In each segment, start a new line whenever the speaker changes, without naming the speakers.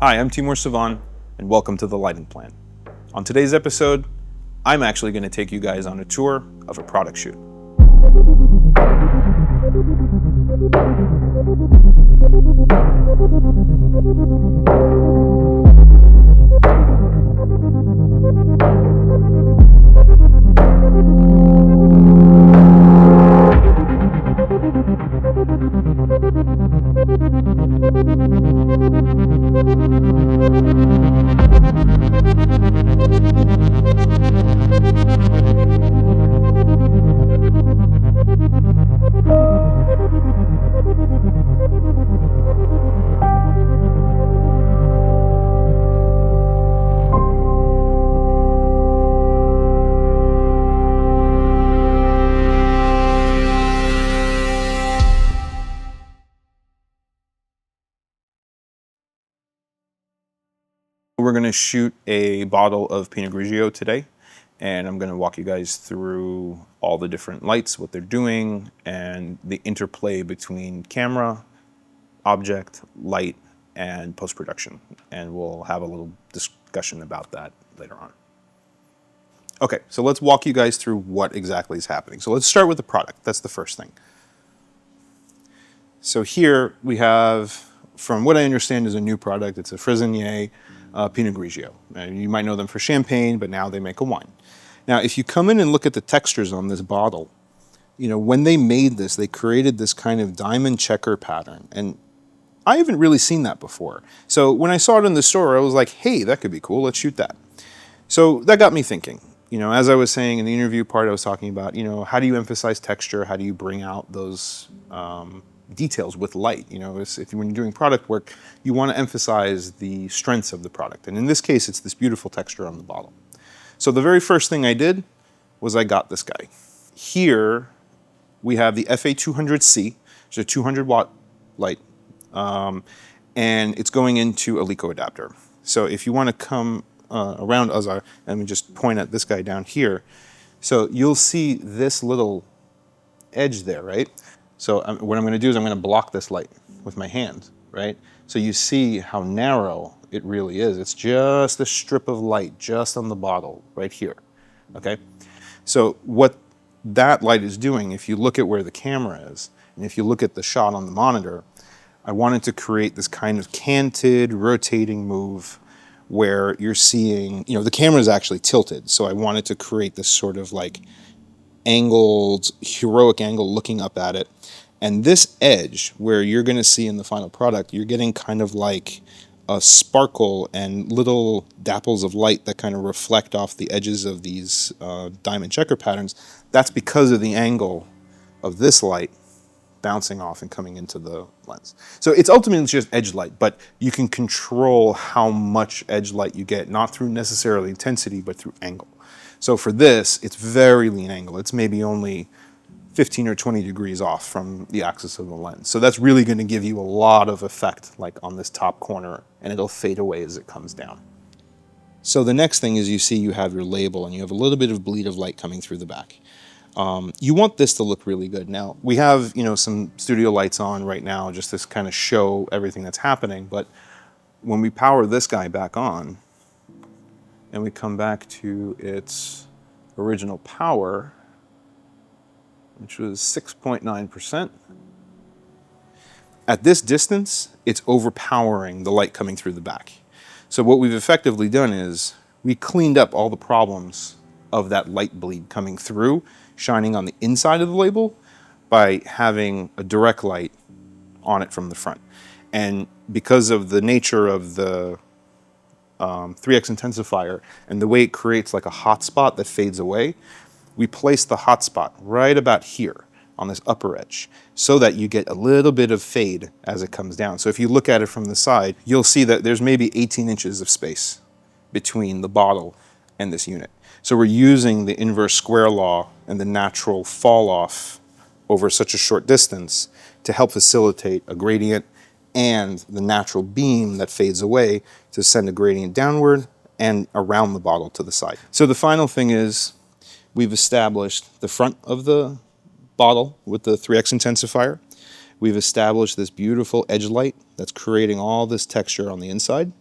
Hi, I'm Timur Civan, and welcome to The Lighting Plan. On today's episode, I'm actually going to take you guys on a tour of a product shoot. We're going to shoot a bottle of Pinot Grigio today, and I'm going to walk you guys through all the different lights, what they're doing, and the interplay between camera, object, light, and post-production. And we'll have a little discussion about that later on. Okay, so let's walk you guys through what exactly is happening. So let's start with the product. That's the first thing. So here we have, from what I understand, is a new product. It's a Frisenier Pinot Grigio. You might know them for champagne, but now they make a wine. Now, if you come in and look at the textures on this bottle, you know, when they made this, they created this kind of diamond checker pattern. And I haven't really seen that before. So when I saw it in the store, I was like, hey, that could be cool. Let's shoot that. So that got me thinking. You know, as I was saying in the interview part, I was talking about, you know, how do you emphasize texture? How do you bring out those details with light? You know, when you're doing product work, you want to emphasize the strengths of the product. And in this case, it's this beautiful texture on the bottle. So the very first thing I did was I got this guy. Here we have the FA200C, which is a 200 watt light, and it's going into a LECO adapter. So if you want to come around Azar, let me just point at this guy down here. So you'll see this little edge there, right? So what I'm going to do is I'm going to block this light with my hand, right? So you see how narrow it really is. It's just a strip of light just on the bottle right here, okay? So what that light is doing, if you look at where the camera is, and if you look at the shot on the monitor, I wanted to create this kind of canted, rotating move where you're seeing, you know, the camera is actually tilted. So I wanted to create this sort of like angled, heroic angle looking up at it. And this edge, where you're going to see in the final product, you're getting kind of like a sparkle and little dapples of light that kind of reflect off the edges of these diamond checker patterns. That's because of the angle of this light bouncing off and coming into the lens. So it's ultimately just edge light, but you can control how much edge light you get, not through necessarily intensity, but through angle. So for this, it's very lean angle. It's maybe only 15 or 20 degrees off from the axis of the lens. So that's really going to give you a lot of effect, like on this top corner, and it'll fade away as it comes down. So the next thing is you see you have your label, and you have a little bit of bleed of light coming through the back. You want this to look really good. Now, we have, you know, some studio lights on right now just to kind of show everything that's happening, but when we power this guy back on, and we come back to its original power, which was 6.9%. At this distance, it's overpowering the light coming through the back. So what we've effectively done is we cleaned up all the problems of that light bleed coming through, shining on the inside of the label by having a direct light on it from the front. And because of the nature of the 3x intensifier and the way it creates like a hot spot that fades away, we place the hot spot right about here on this upper edge so that you get a little bit of fade as it comes down. So if you look at it from the side, you'll see that there's maybe 18 inches of space between the bottle and this unit. So we're using the inverse square law and the natural fall off over such a short distance to help facilitate a gradient and the natural beam that fades away to send a gradient downward and around the bottle to the side. So the final thing is we've established the front of the bottle with the 3x intensifier. We've established this beautiful edge light that's creating all this texture on the inside.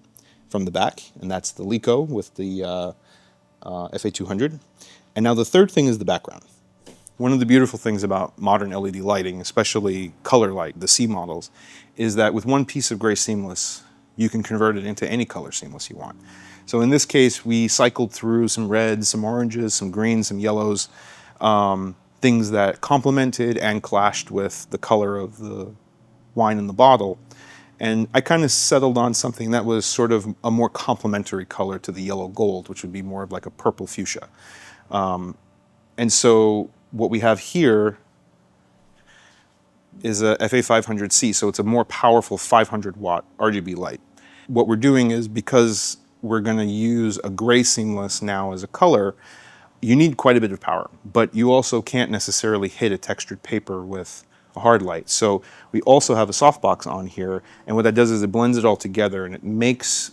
from the back, and that's the Lico with the FA200. And now the third thing is the background. One of the beautiful things about modern LED lighting, especially color light, the C models, is that with one piece of gray seamless, you can convert it into any color seamless you want. So in this case, we cycled through some reds, some oranges, some greens, some yellows, things that complemented and clashed with the color of the wine in the bottle. And I kind of settled on something that was sort of a more complementary color to the yellow gold, which would be more of like a purple fuchsia. And so what we have here is a FA500C, so it's a more powerful 500 watt RGB light. What we're doing is, because we're going to use a gray seamless now as a color, you need quite a bit of power, but you also can't necessarily hit a textured paper with a hard light. So we also have a softbox on here, and what that does is it blends it all together and it makes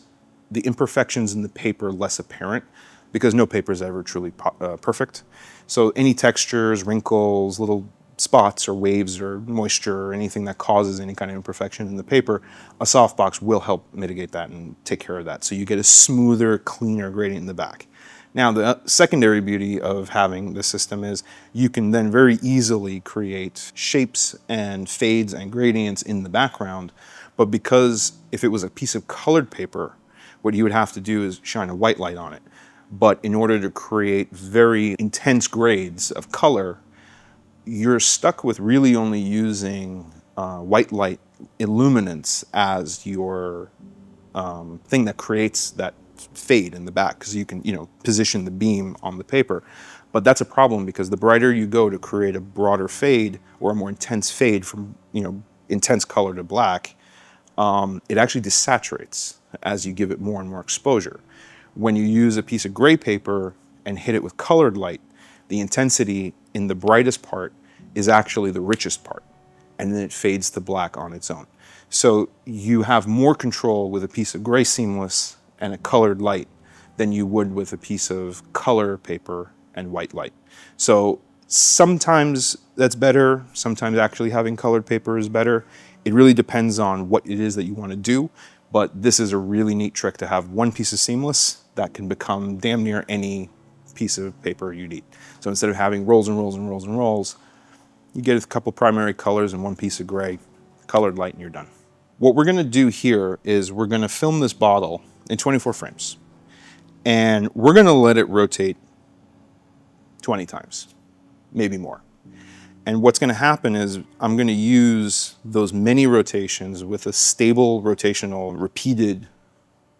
the imperfections in the paper less apparent, because no paper is ever truly perfect. So any textures, wrinkles, little spots or waves or moisture or anything that causes any kind of imperfection in the paper, a softbox will help mitigate that and take care of that. So you get a smoother, cleaner gradient in the back. Now, the secondary beauty of having this system is you can then very easily create shapes and fades and gradients in the background. But because if it was a piece of colored paper, what you would have to do is shine a white light on it. But in order to create very intense grades of color, you're stuck with really only using white light illuminance as your thing that creates that fade in the back, because you can, position the beam on the paper. But that's a problem, because the brighter you go to create a broader fade or a more intense fade from, intense color to black, it actually desaturates as you give it more and more exposure. When you use a piece of gray paper and hit it with colored light, the intensity in the brightest part is actually the richest part, and then it fades to black on its own. So you have more control with a piece of gray seamless and a colored light than you would with a piece of color paper and white light. So sometimes that's better, sometimes actually having colored paper is better. It really depends on what it is that you want to do, but this is a really neat trick to have one piece of seamless that can become damn near any piece of paper you need. So instead of having rolls and rolls and rolls and rolls, you get a couple primary colors and one piece of gray, colored light, and you're done. What we're gonna do here is we're gonna film this bottle in 24 frames, and we're gonna let it rotate 20 times, maybe more. And what's gonna happen is I'm gonna use those many rotations with a stable rotational repeated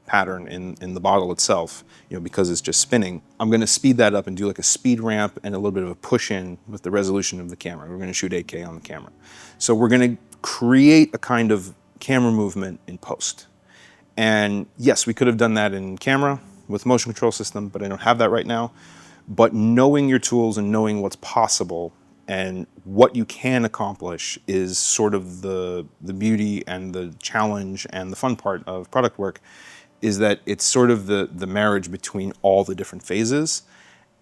pattern in the bottle itself, because it's just spinning. I'm going to speed that up and do like a speed ramp and a little bit of a push in with the resolution of the camera. We're going to shoot 8K on the camera. So we're going to create a kind of camera movement in post. And yes, we could have done that in camera with motion control system, but I don't have that right now. But knowing your tools and knowing what's possible and what you can accomplish is sort of the beauty and the challenge and the fun part of product work, is that it's sort of the marriage between all the different phases.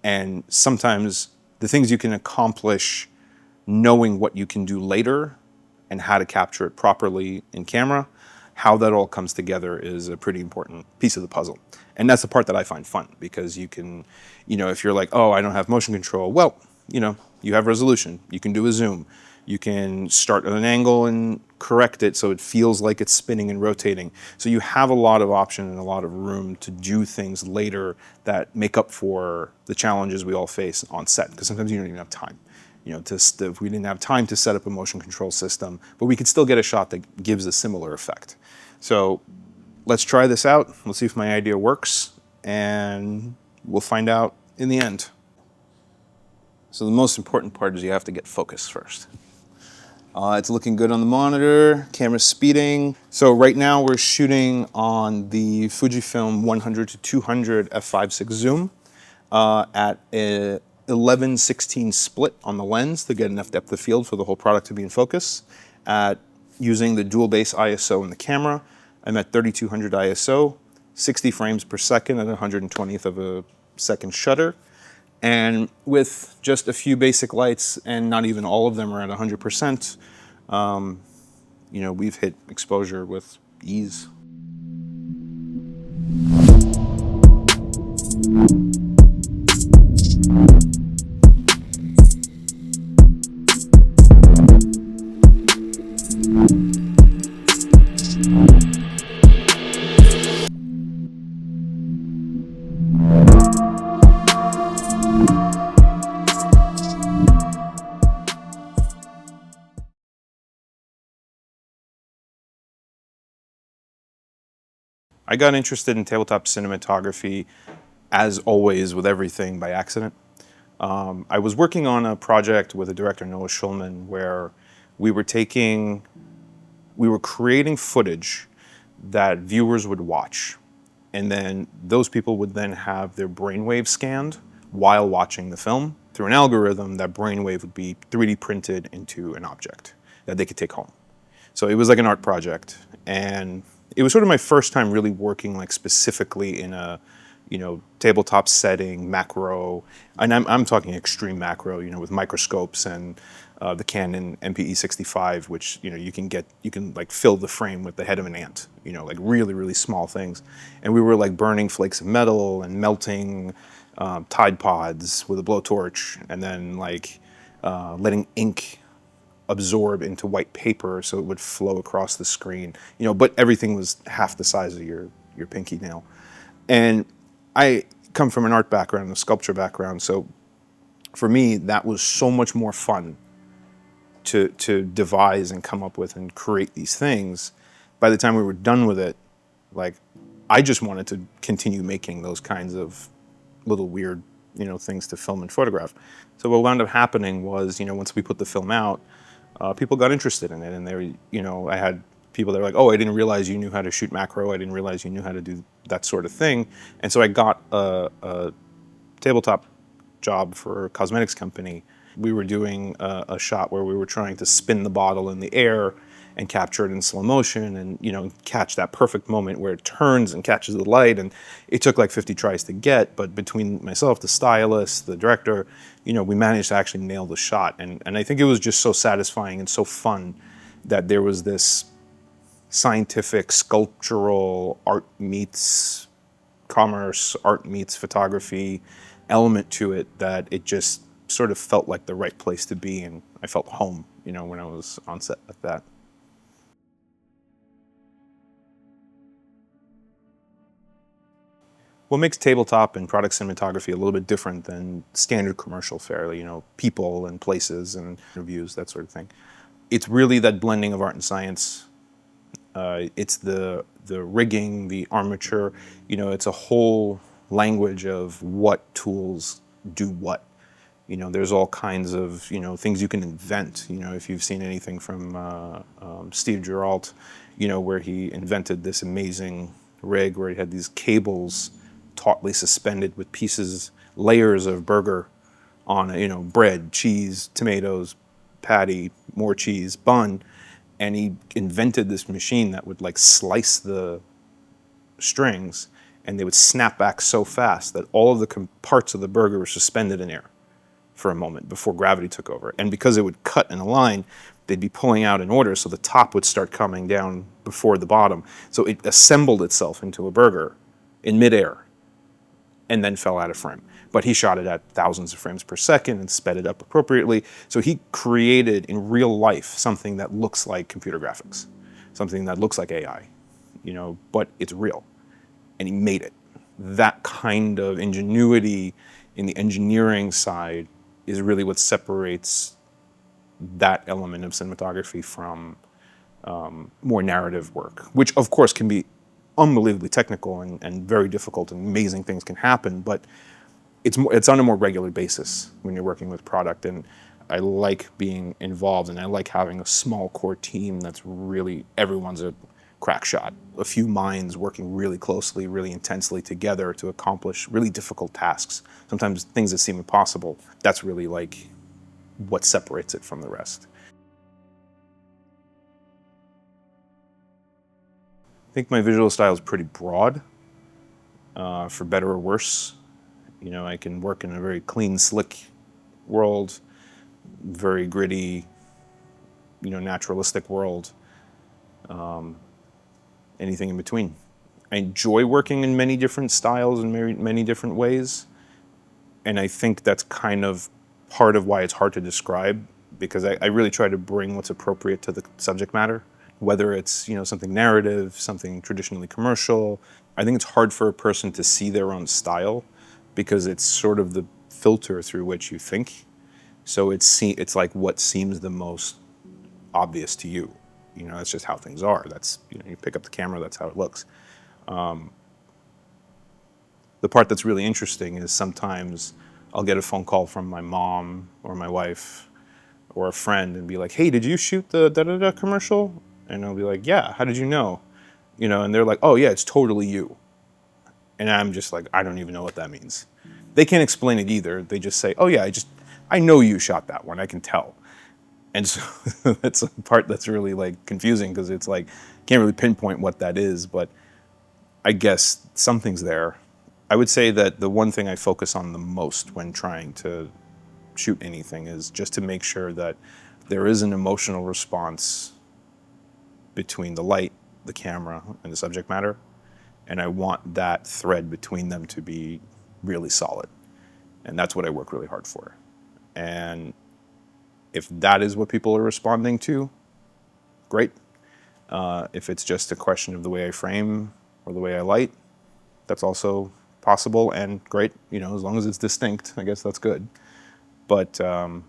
And sometimes the things you can accomplish knowing what you can do later and how to capture it properly in camera, how that all comes together is a pretty important piece of the puzzle. And that's the part that I find fun, because you can, if you're like, oh, I don't have motion control, well, you have resolution, you can do a zoom, you can start at an angle and correct it so it feels like it's spinning and rotating. So you have a lot of option and a lot of room to do things later that make up for the challenges we all face on set, because sometimes you don't even have time. We didn't have time to set up a motion control system, but we could still get a shot that gives a similar effect. So let's try this out. Let's see if my idea works, and we'll find out in the end. So the most important part is you have to get focus first. It's looking good on the monitor, camera's speeding. So right now we're shooting on the Fujifilm 100 to 200 f5.6 zoom at a 11/16 split on the lens to get enough depth of field for the whole product to be in focus. Using the dual base ISO in the camera, I'm at 3200 ISO, 60 frames per second at 120th of a second shutter. And with just a few basic lights, and not even all of them are at 100%, we've hit exposure with ease. I got interested in tabletop cinematography, as always with everything, by accident. I was working on a project with a director, Noah Schulman, where we were creating footage that viewers would watch. And then those people would then have their brainwave scanned while watching the film. Through an algorithm, that brainwave would be 3D printed into an object that they could take home. So it was like an art project. And it was sort of my first time really working like specifically in a, tabletop setting, macro, and I'm talking extreme macro, with microscopes and the Canon MPE65, which you can like fill the frame with the head of an ant, like really really small things, and we were like burning flakes of metal and melting Tide Pods with a blowtorch, and then like letting ink absorb into white paper so it would flow across the screen, but everything was half the size of your pinky nail. And I come from an art background, a sculpture background, so for me that was so much more fun to devise and come up with and create these things. By the time we were done with it, like I just wanted to continue making those kinds of little weird, things to film and photograph. So what wound up happening was, once we put the film out, people got interested in it, and they were, I had people that were like, "Oh, I didn't realize you knew how to shoot macro. I didn't realize you knew how to do that sort of thing." And so I got a tabletop job for a cosmetics company. We were doing a shot where we were trying to spin the bottle in the air and capture it in slow motion, and catch that perfect moment where it turns and catches the light. And it took like 50 tries to get, but between myself, the stylist, the director, we managed to actually nail the shot. And I think it was just so satisfying and so fun that there was this scientific, sculptural, art meets commerce, art meets photography element to it, that it just sort of felt like the right place to be, and I felt home, when I was on set with that. What makes tabletop and product cinematography a little bit different than standard commercial fare, people and places and reviews, that sort of thing? It's really that blending of art and science. It's the rigging, the armature. It's a whole language of what tools do what. There's all kinds of things you can invent. If you've seen anything from Steve Geralt, where he invented this amazing rig where he had these cables tautly suspended with layers of burger on it, bread, cheese, tomatoes, patty, more cheese, bun, and he invented this machine that would like slice the strings, and they would snap back so fast that all of the parts of the burger were suspended in air for a moment before gravity took over. And because it would cut in a line, they'd be pulling out in order, so the top would start coming down before the bottom. So it assembled itself into a burger in midair and then fell out of frame. But he shot it at thousands of frames per second and sped it up appropriately. So he created in real life something that looks like computer graphics, something that looks like AI, but it's real. And he made it. That kind of ingenuity in the engineering side is really what separates that element of cinematography from more narrative work, which of course can be unbelievably technical and very difficult, and amazing things can happen, but it's on a more regular basis when you're working with product. And I like being involved, and I like having a small core team that's really, everyone's a crack shot. A few minds working really closely, really intensely together to accomplish really difficult tasks. Sometimes things that seem impossible. That's really like what separates it from the rest. I think my visual style is pretty broad, for better or worse. I can work in a very clean, slick world, very gritty, naturalistic world, anything in between. I enjoy working in many different styles and many different ways, and I think that's kind of part of why it's hard to describe, because I really try to bring what's appropriate to the subject matter, whether it's something narrative, something traditionally commercial. I think it's hard for a person to see their own style because it's sort of the filter through which you think. So it's like what seems the most obvious to you. That's just how things are. That's you pick up the camera, that's how it looks. The part that's really interesting is sometimes I'll get a phone call from my mom or my wife or a friend and be like, "Hey, did you shoot the da-da-da commercial?" And I'll be like, "Yeah, how did you know?" You know, and they're like, "Oh yeah, it's totally you." And I'm just like, I don't even know what that means. They can't explain it either. They just say, "Oh yeah, I know you shot that one. I can tell." And so that's a part that's really like confusing because it's like can't really pinpoint what that is, but I guess something's there. I would say that the one thing I focus on the most when trying to shoot anything is just to make sure that there is an emotional response between the light, the camera, and the subject matter. And I want that thread between them to be really solid. And that's what I work really hard for. And if that is what people are responding to, great. If it's just a question of the way I frame or the way I light, that's also possible and great. You know, as long as it's distinct, I guess that's good. But yeah,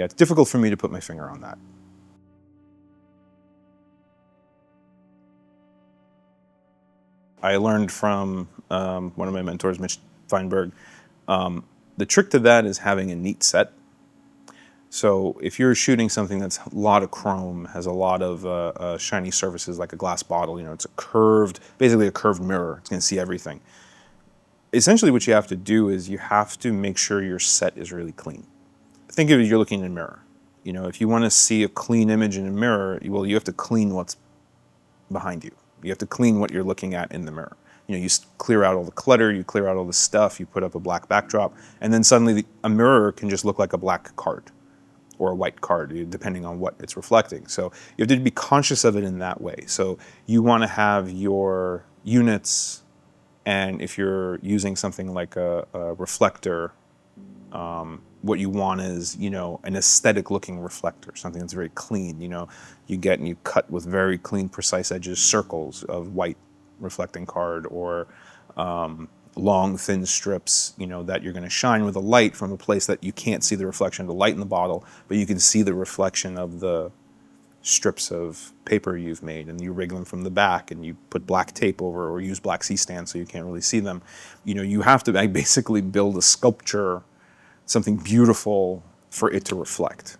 it's difficult for me to put my finger on that. I learned from one of my mentors, Mitch Feinberg. The trick to that is having a neat set. So if you're shooting something that's a lot of chrome, has a lot of shiny surfaces like a glass bottle, you know, it's a curved, basically a curved mirror. It's going to see everything. Essentially what you have to do is you have to make sure your set is really clean. Think of it, you're looking in a mirror. You know, if you want to see a clean image in a mirror, well, you have to clean what's behind you. You have to clean what you're looking at in the mirror. You know, you clear out all the clutter, you clear out all the stuff, you put up a black backdrop, and then suddenly a mirror can just look like a black card or a white card, depending on what it's reflecting. So you have to be conscious of it in that way. So you want to have your units, and if you're using something like a reflector, what you want is, you know, an aesthetic looking reflector, something that's very clean. You know, you get and you cut with very clean, precise edges, circles of white reflecting card, or long, thin strips, you know, that you're going to shine with a light from a place that you can't see the reflection of the light in the bottle, but you can see the reflection of the strips of paper you've made, and you rig them from the back and you put black tape over or use black C-stands so you can't really see them. You know, you have to basically build a sculpture, something beautiful for it to reflect,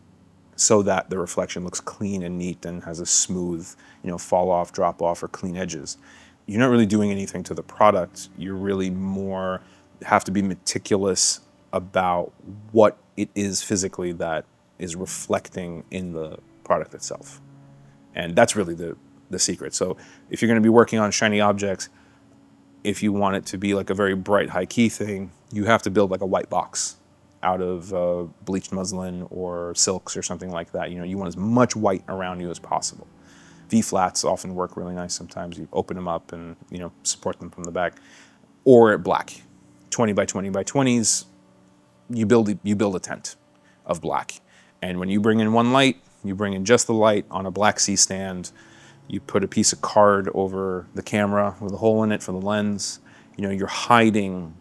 so that the reflection looks clean and neat and has a smooth, you know, fall off, drop off, or clean edges. You're not really doing anything to the product. You're really more have to be meticulous about what it is physically that is reflecting in the product itself. And that's really the secret. So if you're going to be working on shiny objects, if you want it to be like a very bright high key thing, you have to build like a white box out of bleached muslin or silks or something like that. You know, you want as much white around you as possible. V-flats often work really nice sometimes. You open them up and, you know, support them from the back. Or black. 20 by 20 by 20s, you build a tent of black. And when you bring in one light, you bring in just the light on a black C-stand. You put a piece of card over the camera with a hole in it for the lens. You know, you're hiding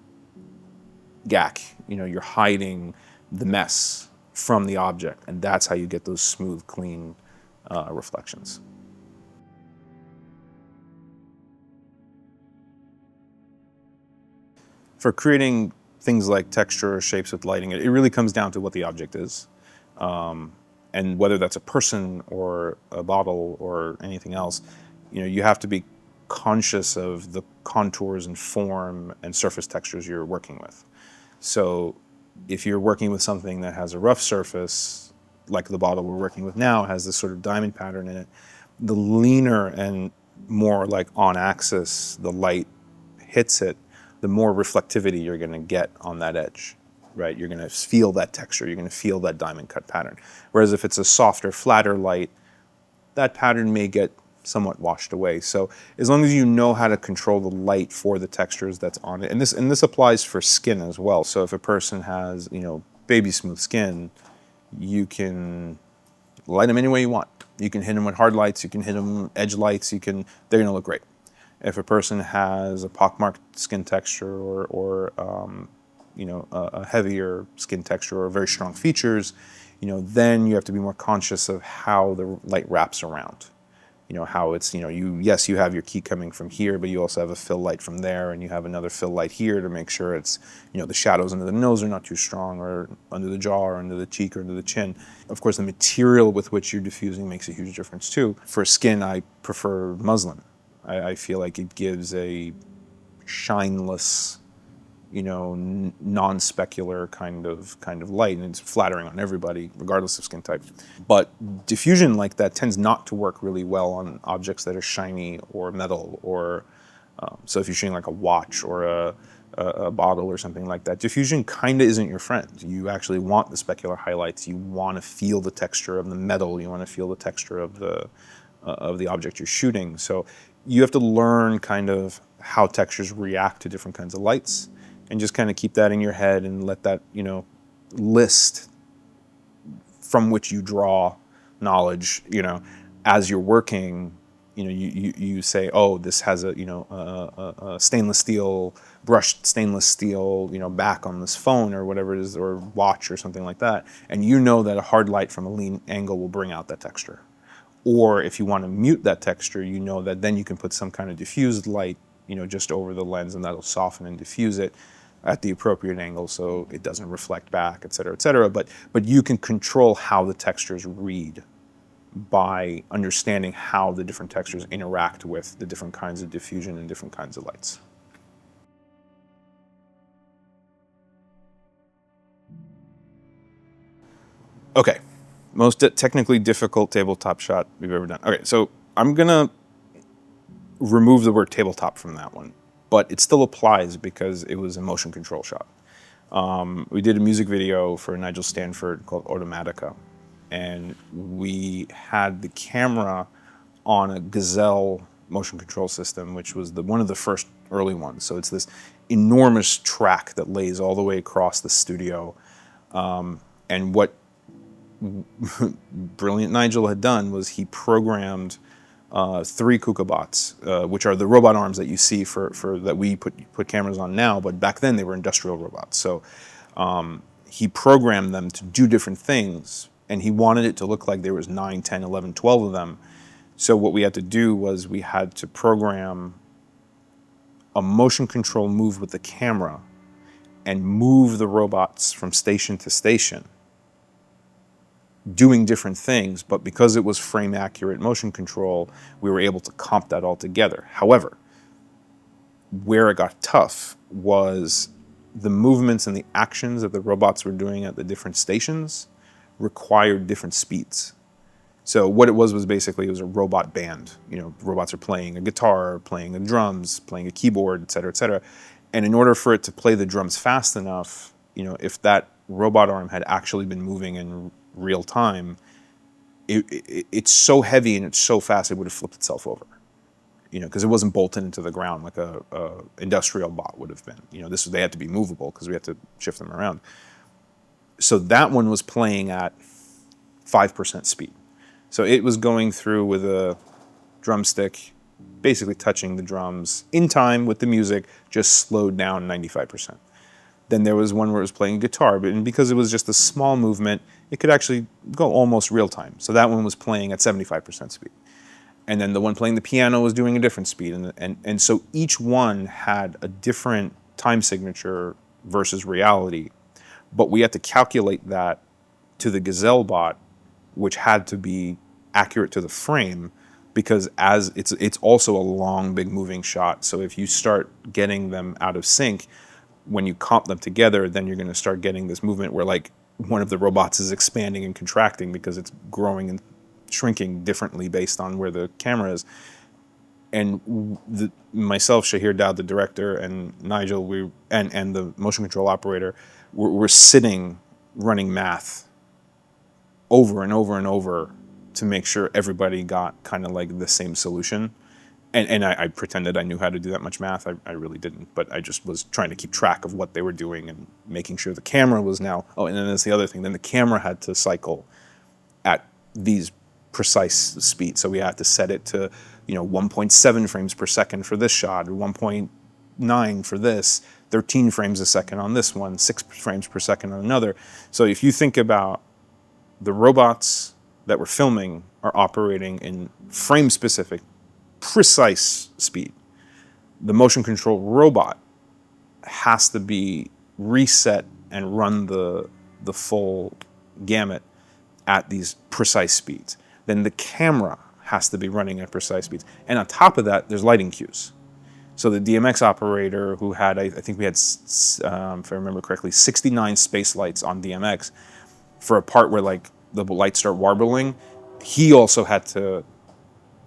gack. You know, you're hiding the mess from the object. And that's how you get those smooth, clean reflections. For creating things like texture or shapes with lighting, it really comes down to what the object is. And whether that's a person or a bottle or anything else, you know, you have to be conscious of the contours and form and surface textures you're working with. So if you're working with something that has a rough surface, like the bottle we're working with now has this sort of diamond pattern in it, the leaner and more like on axis the light hits it, the more reflectivity you're going to get on that edge, right? You're going to feel that texture, you're going to feel that diamond cut pattern. Whereas if it's a softer, flatter light, that pattern may get somewhat washed away. So as long as you know how to control the light for the textures that's on it, and this applies for skin as well. So if a person has, you know, baby smooth skin, you can light them any way you want. You can hit them with hard lights, you can hit them edge lights, they're going to look great. If a person has a pockmarked skin texture or you know, a heavier skin texture or very strong features, you know, then you have to be more conscious of how the light wraps around. how it's, yes, you have your key coming from here, but you also have a fill light from there, and you have another fill light here to make sure it's, the shadows under the nose are not too strong, or under the jaw, or under the cheek, or under the chin. Of course, the material with which you're diffusing makes a huge difference too. For skin, I prefer muslin. I feel like it gives a shineless, non-specular kind of light, and it's flattering on everybody, regardless of skin type. But diffusion like that tends not to work really well on objects that are shiny or metal, or so if you're shooting like a watch or a bottle or something like that, diffusion kind of isn't your friend. You actually want the specular highlights. You want to feel the texture of the metal. You want to feel the texture of the object you're shooting. So you have to learn kind of how textures react to different kinds of lights, and just kind of keep that in your head and let that, list from which you draw knowledge, as you're working. You say, oh, this has a stainless steel, brushed stainless steel, back on this phone or whatever it is, or watch or something like that. And that a hard light from a lean angle will bring out that texture. Or if you want to mute that texture, that then you can put some kind of diffused light, just over the lens, and that'll soften and diffuse it at the appropriate angle so it doesn't reflect back, et cetera, et cetera. But you can control how the textures read by understanding how the different textures interact with the different kinds of diffusion and different kinds of lights. Okay, most technically difficult tabletop shot we've ever done. Okay, so I'm gonna remove the word tabletop from that one, but it still applies because it was a motion control shot. We did a music video for Nigel Stanford called Automatica, and we had the camera on a Gazelle motion control system, which was one of the first early ones. So it's this enormous track that lays all the way across the studio. And what brilliant Nigel had done was he programmed 3 KukaBots, which are the robot arms that you see for that we put cameras on now, but back then they were industrial robots. So he programmed them to do different things, and he wanted it to look like there was 9, 10, 11, 12 of them. So what we had to do was we had to program a motion control move with the camera and move the robots from station to station, doing different things, but because it was frame accurate motion control, we were able to comp that all together. However, where it got tough was the movements and the actions that the robots were doing at the different stations required different speeds. So what it was basically, it was a robot band. Robots are playing a guitar, playing the drums, playing a keyboard, et cetera, et cetera. And in order for it to play the drums fast enough, if that robot arm had actually been moving in real time, it's so heavy and it's so fast it would have flipped itself over. Because it wasn't bolted into the ground like a industrial bot would have been. They had to be movable because we had to shift them around. So that one was playing at 5% speed. So it was going through with a drumstick, basically touching the drums in time with the music, just slowed down 95%. Then there was one where it was playing guitar, and because it was just a small movement, it could actually go almost real time. So that one was playing at 75% speed. And then the one playing the piano was doing a different speed. And so each one had a different time signature versus reality. But we had to calculate that to the Gazelle bot, which had to be accurate to the frame, because as it's also a long, big moving shot. So if you start getting them out of sync, when you comp them together, then you're going to start getting this movement where like one of the robots is expanding and contracting because it's growing and shrinking differently based on where the camera is. And myself, Shahir Dowd, the director, and Nigel, and the motion control operator, we're sitting running math over and over and over to make sure everybody got kind of like the same solution. And I pretended I knew how to do that much math. I really didn't, but I just was trying to keep track of what they were doing and making sure the camera was now. Oh, and then that's the other thing. Then the camera had to cycle at these precise speeds. So we had to set it to 1.7 frames per second for this shot, or 1.9 for this, 13 frames a second on this one, 6 frames per second on another. So if you think about the robots that we're filming are operating in frame-specific, precise speed. The motion control robot has to be reset and run the full gamut at these precise speeds. Then the camera has to be running at precise speeds. And on top of that, there's lighting cues. So the DMX operator who had, I think we had, if I remember correctly, 69 space lights on DMX, for a part where like the lights start warbling, he also had to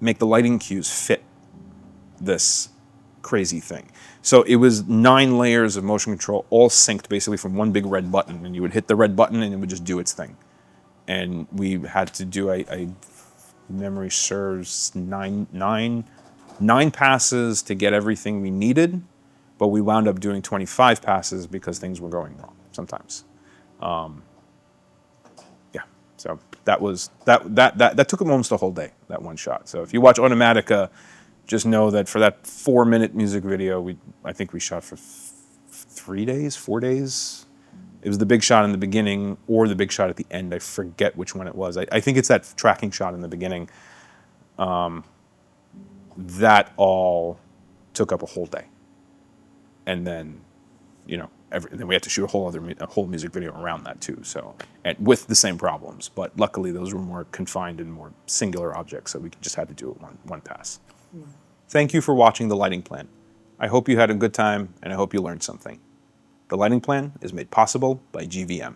make the lighting cues fit this crazy thing. So it was 9 layers of motion control, all synced basically from one big red button, and you would hit the red button and it would just do its thing. And we had to do, memory serves, nine passes to get everything we needed, but we wound up doing 25 passes because things were going wrong sometimes. Yeah, so that took almost a whole day, that one shot. So if you watch Automatica, just know that for that 4-minute music video, I think we shot for 3 days, 4 days. It was the big shot in the beginning or the big shot at the end. I forget which one it was. I think it's that tracking shot in the beginning. That all took up a whole day. And then, then we had to shoot a whole music video around that too. So, and with the same problems, but luckily those were more confined and more singular objects, so we just had to do it one pass. Thank you for watching The Lighting Plan. I hope you had a good time, and I hope you learned something. The Lighting Plan is made possible by GVM.